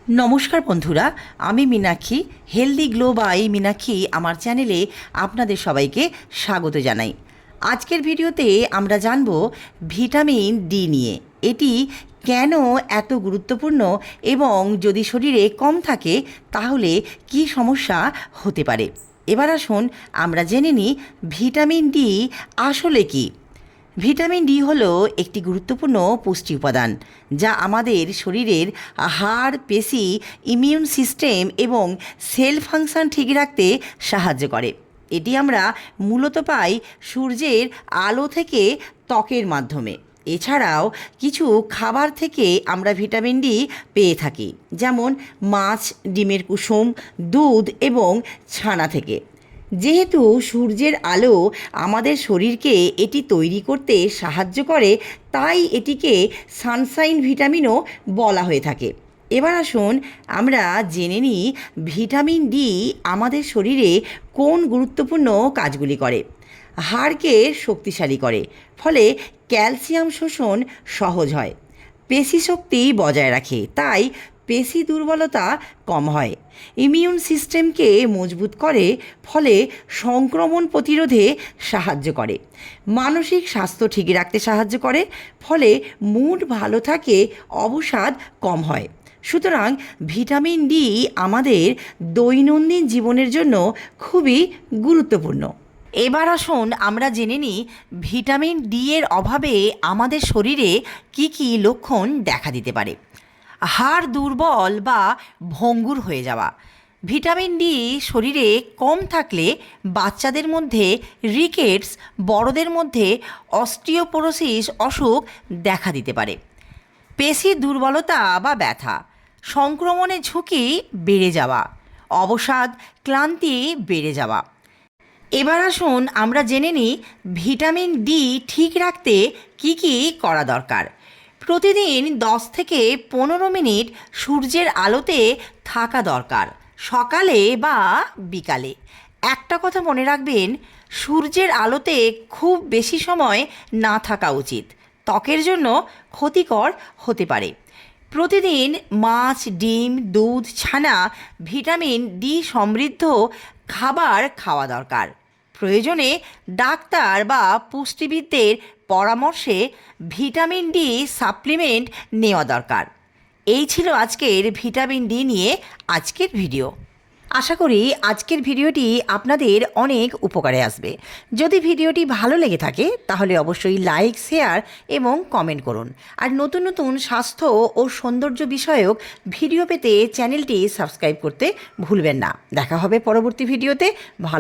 নমস্কার বন্ধুরা, আমি Meenakshi. Healthy glow by Meenakshi আমার চ্যানেলে আপনাদের সবাইকে স্বাগত জানাই। আজকের ভিডিওতে আমরা জানব ভিটামিন ডি নিয়ে। এটি কেন এত গুরুত্বপূর্ণ এবং যদি শরীরে কম থাকে তাহলে কী সমস্যা হতে পারে। এবার আসুন আমরা জেনে নিই ভিটামিন ডি আসলে কী। ভিটামিন ডি হলো একটি গুরুত্বপূর্ণ পুষ্টি উপাদান যা আমাদের শরীরের হাড়, পেশি, ইমিউন সিস্টেম এবং সেল ফাংশন ঠিক রাখতে সাহায্য করে। এটি আমরা মূলত পাই সূর্যের আলো থেকে ত্বকের মাধ্যমে। এছাড়াও কিছু খাবার থেকে আমরা ভিটামিন ডি পেয়ে থাকি, যেমন মাছ, ডিমের কুসুম, দুধ এবং ছানা থেকে। যেহেতু সূর্যের আলো আমাদের শরীরকে এটি তৈরি করতে সাহায্য করে, তাই এটিকে সানশাইন ভিটামিনও বলা হয়ে থাকে। এবার আসুন আমরা জেনে নিই ভিটামিন ডি আমাদের শরীরে কোন গুরুত্বপূর্ণ কাজগুলি করে। হাড়কে শক্তিশালী করে, ফলে ক্যালসিয়াম শোষণ সহজ হয়। পেশি শক্তি বজায় রাখে, তাই পেশি দুর্বলতা কম হয়। ইমিউন সিস্টেমকে মজবুত করে, ফলে সংক্রমণ প্রতিরোধে সাহায্য করে। মানসিক স্বাস্থ্য ঠিক রাখতে সাহায্য করে, ফলে মুড ভালো থাকে, অবসাদ কম হয়। সুতরাং ভিটামিন ডি আমাদের দৈনন্দিন জীবনের জন্য খুবই গুরুত্বপূর্ণ। এবার আসুন আমরা জেনে নিই ভিটামিন ডি এর অভাবে আমাদের শরীরে কী কী লক্ষণ দেখা দিতে পারে। হাড় দুর্বল বা ভঙ্গুর হয়ে যাওয়া। ভিটামিন ডি শরীরে কম থাকলে বাচ্চাদের মধ্যে রিকেটস, বড়দের মধ্যে অস্টিওপোরোসিস অসুখ দেখা দিতে পারে। পেশির দুর্বলতা বা ব্যথা, সংক্রমণের ঝুঁকি বেড়ে যাওয়া, অবসাদ, ক্লান্তি বেড়ে যাওয়া। এবার আসুন আমরা জেনে নিই ভিটামিন ডি ঠিক রাখতে কী কী করা দরকার। প্রতিদিন 10 থেকে 15 মিনিট সূর্যের আলোতে থাকা দরকার, সকালে বা বিকালে। একটা কথা মনে রাখবেন, সূর্যের আলোতে খুব বেশি সময় না থাকা উচিত, ত্বকের জন্য ক্ষতিকর হতে পারে। প্রতিদিন মাছ, ডিম, দুধ, ছানা, ভিটামিন ডি সমৃদ্ধ খাবার খাওয়া দরকার। প্রয়োজনে ডাক্তার বা পুষ্টিবিদদের পরামর্শে ভিটামিন ডি সাপ্লিমেন্ট নেওয়া দরকার। এই ছিল আজকের ভিটামিন ডি নিয়ে আজকের ভিডিও। আশা করি আজকের ভিডিওটি আপনাদের অনেক উপকারে আসবে। যদি ভিডিওটি ভালো লেগে থাকে তাহলে অবশ্যই লাইক, শেয়ার এবং কমেন্ট করুন। আর নতুন নতুন স্বাস্থ্য ও সৌন্দর্য বিষয়ক ভিডিও পেতে চ্যানেলটি সাবস্ক্রাইব করতে ভুলবেন না। দেখা হবে পরবর্তী ভিডিওতে। ভালো